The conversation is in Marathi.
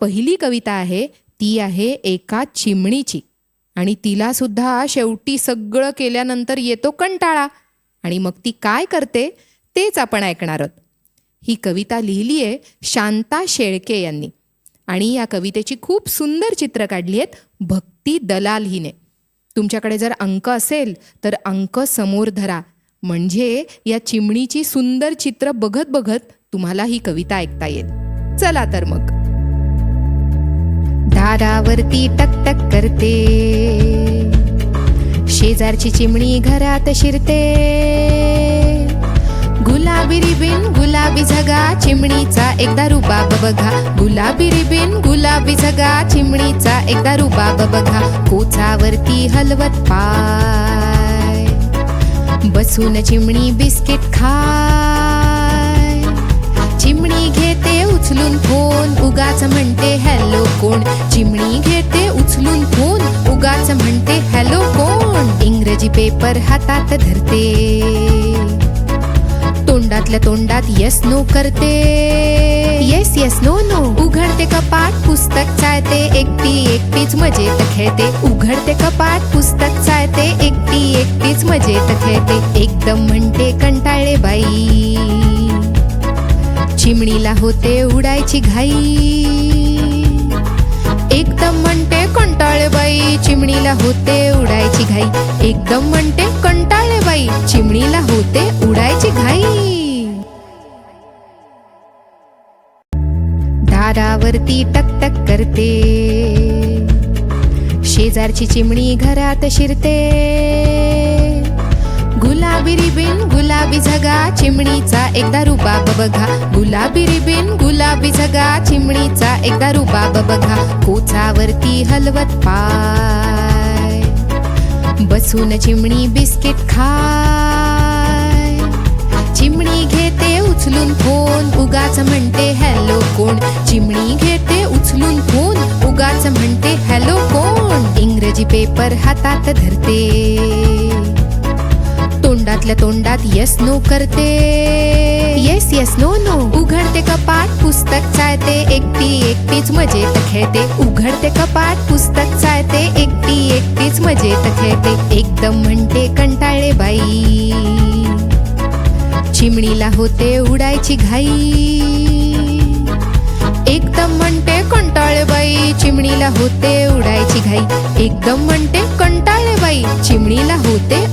पहिली कविता आहे ती आहे एका चिमणीची आणि तिला सुद्धा शेवटी सगळं केल्यानंतर येतो कंटाळा आणि मग ती काय करते तेच आपण ऐकणार आहोत. ही कविता लिहिली आहे शांता शेळके यांनी आणि या कवितेची खूप सुंदर चित्र काढली आहेत भक्ती दलाल हिने. तुमच्याकडे जर अंक असेल तर अंक समोर धरा, म्हणजे या चिमणीची सुंदर चित्र बघत बघत तुम्हाला ही कविता ऐकता येईल. चला तर मग. दारावरती टकटक करते, शेजारची चिमणी घरात शिरते. गुलाबी रिबीन गुलाबी झगा, चिमणीचा एकदा रुबाब बघा. गुलाबी रिबीन गुलाबी झगा, चिमणीचा एकदा रुबाब बघा. कोचावरती हलवत पाय, बसून चिमणी बिस्किट खाय. चिमणी घेते उचलून फोन, उगाच म्हणते हॅलो कोण. चिमणी घेते उचलून फोन, उगाच म्हणते हॅलो कोण. इंग्रजी पेपर हातात धरते, तोंडातल्या तोंडात येस नो करते. Yes yes no no. उघडते कपाट पुस्तक चाळते, एकटी एकटीच मजेत खेळते. उघडते कपाट पुस्तक चाळते, एकटी एकटीच मजेत खेळते. एकदम म्हणते कंटाळले बाई, चिमणीला होते उडायची घाई. एकदम म्हणते कंटाळे बाई, चिमणीला होते उडायची घाई. एकदम म्हणते कंटाळे बाई, चिमणीला होते उडायची घाई. दारावरती टकटक करते, शेजारची चिमणी घरात शिरते. गुलाबी रिबीन गुलाबी झगा, चिमणीचा एकदा रुबाब बघा. गुलाबी रिबीन गुलाबी झगा, चिमणीचा एकदा रुबाब बघा. कोचावरती हलवत पाय, बसून चिमणी बिस्किट खाय. चिमणी घेते उचलून फोन, उगाच म्हणते हॅलो कोण. चिमणी घेते उचलून फोन, उगाच म्हणते हॅलो कोण. इंग्रजी पेपर हातात धरते, तोंडातल्या तोंडात येस नो करते. Yes yes no no. उघडते कपाट पुस्तक चाळते, एकटी एकटीच मजेत खेळते. उघडते कपाट पुस्तक चाळते, एकटी एकटीच मजेत खेळते. एकदम म्हणते कंटाळे बाई, चिमणीला होते उडायची घाई. एकदम म्हणते कंटाळे बाई, चिमणीला होते उडायची घाई. एकदम म्हणते कंटाळे बाई, चिमणीला होते